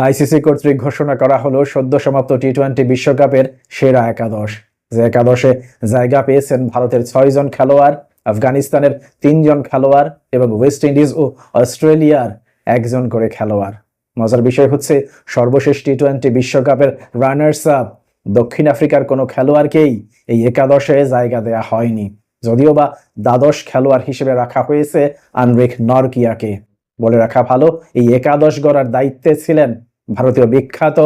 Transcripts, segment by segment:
ICC কর্তৃক ঘোষণা করা হলো সদ্য সমাপ্ত টি-20 বিশ্বকাপের সেরা একাদশ। যে একাদশে জায়গা পেয়েছেন ভারতের 6 জন খেলোয়াড়, আফগানিস্তানের 3 জন খেলোয়াড় এবং ওয়েস্ট ইন্ডিজ ও অস্ট্রেলিয়ার 1 জন করে খেলোয়াড়। মজার বিষয় হচ্ছে সর্বশেষ টি-20 বিশ্বকাপের রানার্স আপ দক্ষিণ আফ্রিকার কোনো খেলোয়াড়কেই এই একাদশে জায়গা দেয়া হয়নি, যদিও বা দ্বাদশ খেলোয়াড় হিসেবে রাখা হয়েছে আনরিক নরকিয়াকে। বলে রাখা ভালো, এই একাদশ গড়ার দায়িত্বে ছিলেন ভারতীয় বিখ্যাত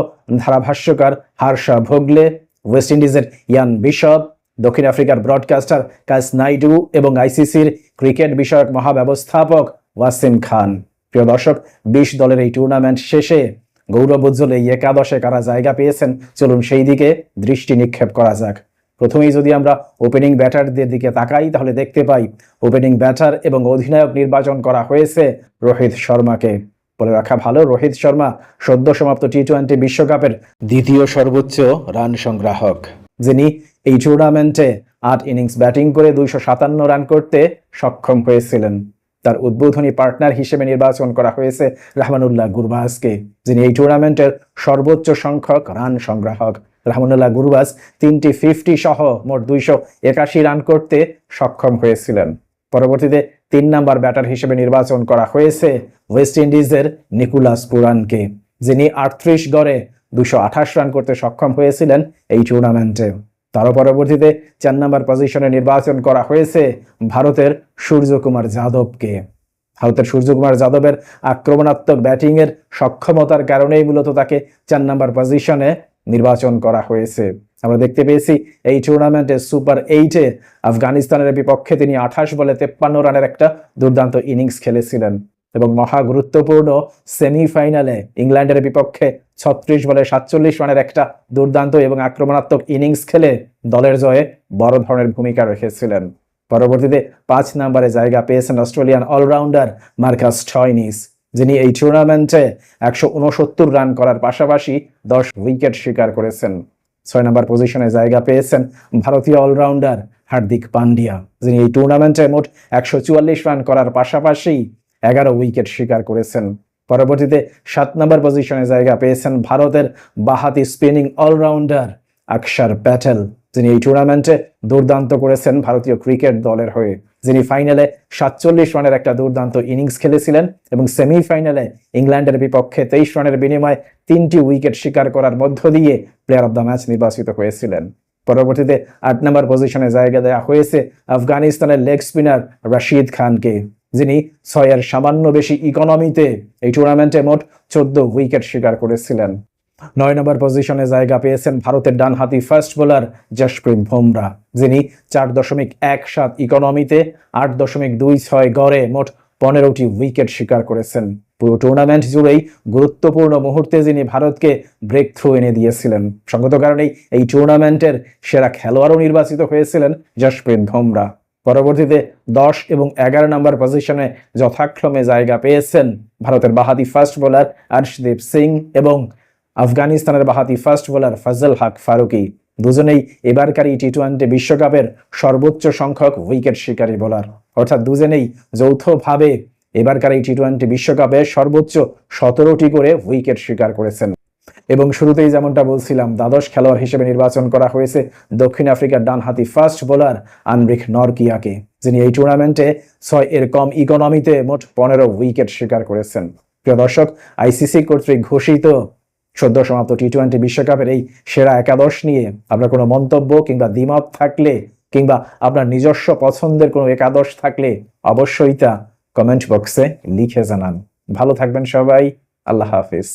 ধারাভাষ্যকার হার্ষা ভোগলে, ওয়েস্ট ইন্ডিজের ইয়ান বিশপ, দক্ষিণ আফ্রিকার ব্রডকাস্টার কাস নাইডু এবং আইসিসির ক্রিকেট বিষয়ক মহাব্যবস্থাপক ওয়াসিম খান। প্রিয় দর্শক, 20 দলের এই টুর্নামেন্ট শেষে গৌরবোজ্জ্বল এই একাদশে কারা জায়গা পেয়েছেন, চলুন সেই দিকে দৃষ্টি নিক্ষেপ করা যাক। প্রথমেই যদি আমরা ওপেনিং ব্যাটারদের দিকে তাকাই, তাহলে দেখতে পাই ওপেনিং ব্যাটার এবং অধিনায়ক নির্বাচন করা হয়েছে রোহিত শর্মাকে। বলে রাখা ভালো, রোহিত শর্মা সদ্য সমাপ্ত টি-20 বিশ্বকাপের দ্বিতীয় সর্বোচ্চ রান সংগ্রাহক, যিনি এই টুর্নামেন্টে 8 ইনিংস ব্যাটিং করে 257 রান করতে সক্ষম হয়েছিলেন। তার উদ্বোধনী পার্টনার হিসেবে নির্বাচন করা হয়েছে রাহমানুল্লাহ গুরবাজকে, যিনি এই টুর্নামেন্টের সর্বোচ্চ সংখ্যক রান সংগ্রাহক। রাহমানুল্লাহ গুরবাজ 3টি 50 সহ মোট 281 রান করতে সক্ষম হয়েছিলেন। পরবর্তীতে 3 নাম্বার ব্যাটার হিসেবে নির্বাচন করা হয়েছে ওয়েস্ট ইন্ডিজের নিকোলাস পুরানকে, যিনি 38 গড়ে 228 রান করতে সক্ষম হয়েছিলেন এই টুর্নামেন্টে। তারও পরবর্তীতে 4 নাম্বার পজিশনে নির্বাচন করা হয়েছে ভারতের সূর্যকুমার যাদবকে। ভারতের সূর্যকুমার যাদবের আক্রমণাত্মক ব্যাটিংয়ের সক্ষমতার কারণেই মূলত তাকে 4 নাম্বার পজিশনে নির্বাচন করা হয়েছে। আমরা দেখতে পেয়েছি এই টুর্নামেন্টে সুপার 8-এ আফগানিস্তানের বিপক্ষে তিনি 28 বলে 53 রানের একটা দুর্দান্ত ইনিংস খেলেছিলেন এবং মহা গুরুত্বপূর্ণ সেমিফাইনালে ইংল্যান্ডের বিপক্ষে 36 বলে 47 রানের একটা দুর্দান্ত এবং আক্রমণাত্মক ইনিংস খেলে দলের জয়ে বড় ধরনের ভূমিকা রেখেছিলেন। পরবর্তীতে 5 নম্বরে জায়গা পেয়েছেন অস্ট্রেলিয়ান অলরাউন্ডার মার্কাস স্টয়নিস, যিনি এই টুর্নামেন্টে 169 রান করার পাশাপাশি 10 উইকেট শিকার করেছেন। 6 নম্বর পজিশনে জায়গা পেয়েছেন ভারতীয় অলরাউন্ডার হার্দিক পান্ডিয়া, যিনি এই টুর্নামেন্টে মোট 144 রান করার পাশাপাশি 11 উইকেট শিকার করেছেন। পরবর্তীতে 7 নম্বর পজিশনে জায়গা পেয়েছেন ভারতের বাহাতি স্পিনিং অলরাউন্ডার অক্ষর প্যাটেল, যিনি এই টুর্নামেন্টে দুর্দান্ত করেছেন ভারতীয় ক্রিকেট দলের হয়ে, যিনি ফাইনালে 47 রানের একটা দুর্দান্ত ইনিংস খেলেছিলেন এবং সেমিফাইনালে ইংল্যান্ডের বিপক্ষে 23 রানের বিনিময়ে 3টি উইকেট শিকার করার মধ্য দিয়ে প্লেয়ার অব দ্য ম্যাচ নির্বাচিত হয়েছিলেন। পরবর্তীতে 8 নম্বর পজিশনে জায়গা দেওয়া হয়েছে আফগানিস্তানের লেগ স্পিনার রশিদ খানকে, যিনি 6-এর সামান্য বেশি ইকোনমিতে এই টুর্নামেন্টে মোট 14 উইকেট শিকার করেছিলেন। 9 নম্বর পজিশনে জায়গা পেয়েছেন ভারতের ডানহাতি ফাস্ট বোলার জশপ্রীত বুমরাহ, যিনি 4.17 ইকোনমিতে 8.26 গড়ে মোট 15টি উইকেট শিকার করেছেন। পুরো টুর্নামেন্ট জুড়েই গুরুত্বপূর্ণ মুহূর্তে যিনি ভারতকে ব্রেক থ্রু এনে দিয়েছিলেন। সঙ্গত কারণেই এই টুর্নামেন্টের সেরা খেলোয়াড়ও নির্বাচিত হয়েছিলেন জশপ্রীত বুমরাহ। পরবর্তীতে 10 এবং 11 নম্বর পজিশনে যথাক্রমে জায়গা পেয়েছেন ভারতের বাহাতি ফাস্ট বোলার আর্শদীপ সিং এবং আফগানিস্তানের বাহাতি ফাস্ট বোলার ফজল হক ফারুকি। দুজনেই এবারকার টি-20 বিশ্বকাপের সর্বোচ্চ সংখ্যক উইকেট শিকারী বোলার, অর্থাৎ দুজনেই যৌথভাবে এবারকার টি-20 বিশ্বকাপে সর্বোচ্চ 17টি করে উইকেট শিকার করেছেন। এবং শুরুতেই যেমনটা বলছিলাম, দ্বাদশ খেলোয়াড় হিসেবে নির্বাচন করা হয়েছে দক্ষিণ আফ্রিকার ডানহাতি ফাস্ট বোলার আনরিক নরকিয়াকে, যিনি এই টুর্নামেন্টে 6-এর কম ইকোনমিতে মোট 15 উইকেট শিকার করেছেন। প্রিয় দর্শক, আইসিসি কর্তৃক ঘোষিত সদ্য সমাপ্ত টি-20 বিশ্বকাপের এই সেরা একাদশ নিয়ে আপনার কোনো মন্তব্য কিংবা দ্বিমত থাকলে কিংবা আপনার নিজস্ব পছন্দের কোনো একাদশ থাকলে অবশ্যই তা কমেন্ট বক্সে লিখে জানান। ভালো থাকবেন সবাই, আল্লাহ হাফিজ।